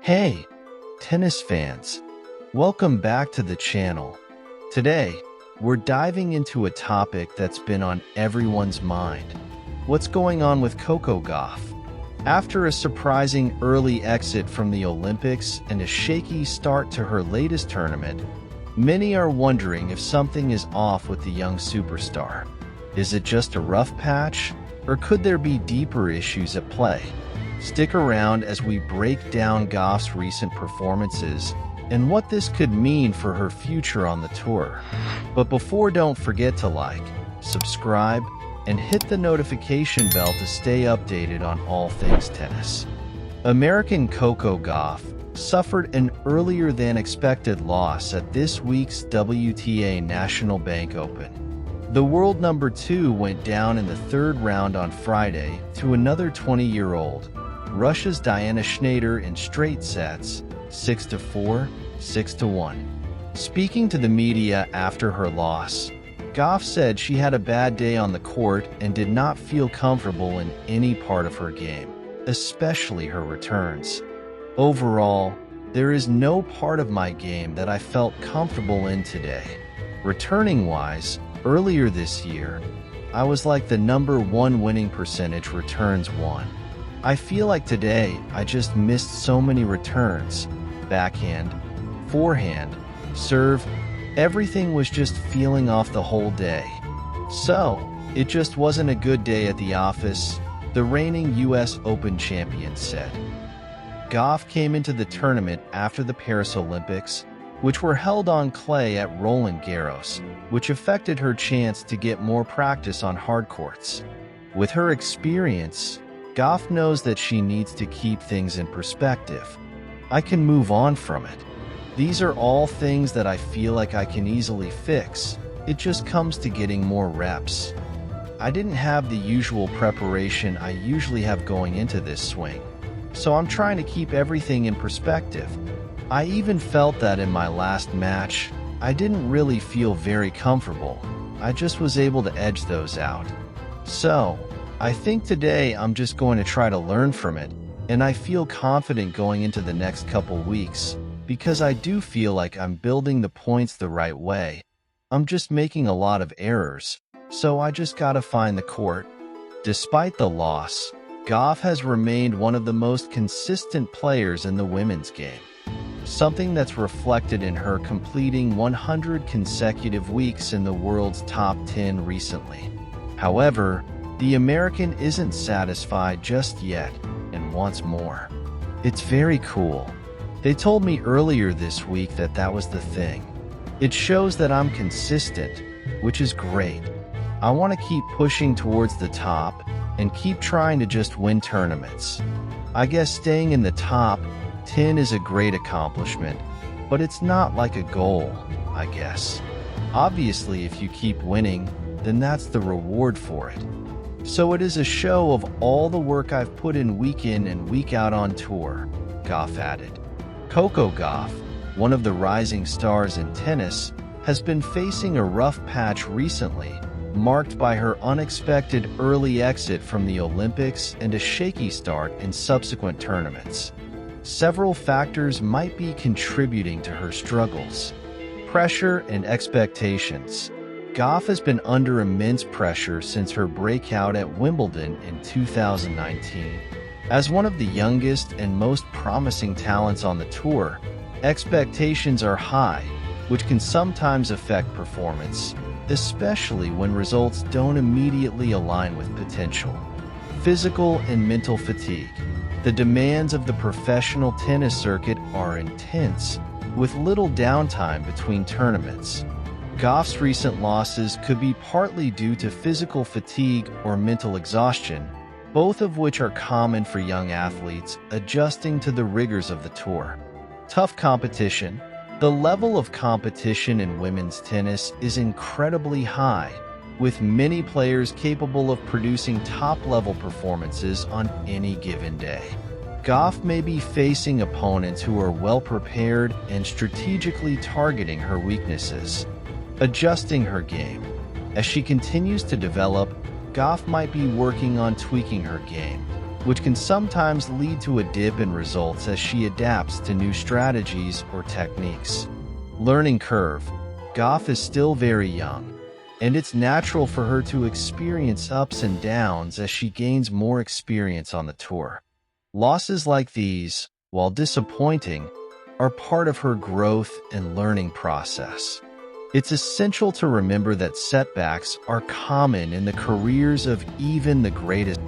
Hey, tennis fans, welcome back to the channel. Today, we're diving into a topic that's been on everyone's mind. What's going on with Coco Gauff? After a surprising early exit from the Olympics and a shaky start to her latest tournament, many are wondering if something is off with the young superstar. Is it just a rough patch, or could there be deeper issues at play? Stick around as we break down Gauff's recent performances and what this could mean for her future on the tour. But before, don't forget to like, subscribe, and hit the notification bell to stay updated on all things tennis. American Coco Gauff suffered an earlier than expected loss at this week's WTA National Bank Open. The world number 2 went down in the third round on Friday to another 20-year-old, Russia's Diana Schneider, in straight sets, 6-4, 6-1. Speaking to the media after her loss, Gauff said she had a bad day on the court and did not feel comfortable in any part of her game, especially her returns. Overall, there is no part of my game that I felt comfortable in today. Returning-wise, earlier this year, I was like the number 1 winning percentage returns won. I feel like today I just missed so many returns. Backhand, forehand, serve, everything was just feeling off the whole day. So, it just wasn't a good day at the office, the reigning US Open champion said. Gauff came into the tournament after the Paris Olympics, which were held on clay at Roland Garros, which affected her chance to get more practice on hard courts. With her experience, Gauff knows that she needs to keep things in perspective. I can move on from it. These are all things that I feel like I can easily fix. It just comes to getting more reps. I didn't have the usual preparation I usually have going into this swing, so I'm trying to keep everything in perspective. I even felt that in my last match, I didn't really feel very comfortable. I just was able to edge those out. So, I think today I'm just going to try to learn from it, and I feel confident going into the next couple weeks, because I do feel like I'm building the points the right way. I'm just making a lot of errors, so I just gotta find the court. Despite the loss, Gauff has remained one of the most consistent players in the women's game, something that's reflected in her completing 100 consecutive weeks in the world's top 10 recently. However, the American isn't satisfied just yet and wants more. It's very cool. They told me earlier this week that that was the thing. It shows that I'm consistent, which is great. I want to keep pushing towards the top and keep trying to just win tournaments. I guess staying in the top 10 is a great accomplishment, but it's not like a goal, I guess. Obviously, if you keep winning, then that's the reward for it. So it is a show of all the work I've put in and week out on tour, Gauff added. Coco Gauff, one of the rising stars in tennis, has been facing a rough patch recently, marked by her unexpected early exit from the Olympics and a shaky start in subsequent tournaments. Several factors might be contributing to her struggles. Pressure and expectations. Gauff has been under immense pressure since her breakout at Wimbledon in 2019. As one of the youngest and most promising talents on the tour, expectations are high, which can sometimes affect performance, especially when results don't immediately align with potential. Physical and mental fatigue. The demands of the professional tennis circuit are intense, with little downtime between tournaments. Gauff's recent losses could be partly due to physical fatigue or mental exhaustion, both of which are common for young athletes adjusting to the rigors of the tour. Tough competition. The level of competition in women's tennis is incredibly high, with many players capable of producing top-level performances on any given day. Gauff may be facing opponents who are well-prepared and strategically targeting her weaknesses. Adjusting her game. As she continues to develop, Gauff might be working on tweaking her game. which can sometimes lead to a dip in results as she adapts to new strategies or techniques. Learning curve. Gauff is still very young, and it's natural for her to experience ups and downs as she gains more experience on the tour. Losses like these, while disappointing, are part of her growth and learning process. It's essential to remember that setbacks are common in the careers of even the greatest.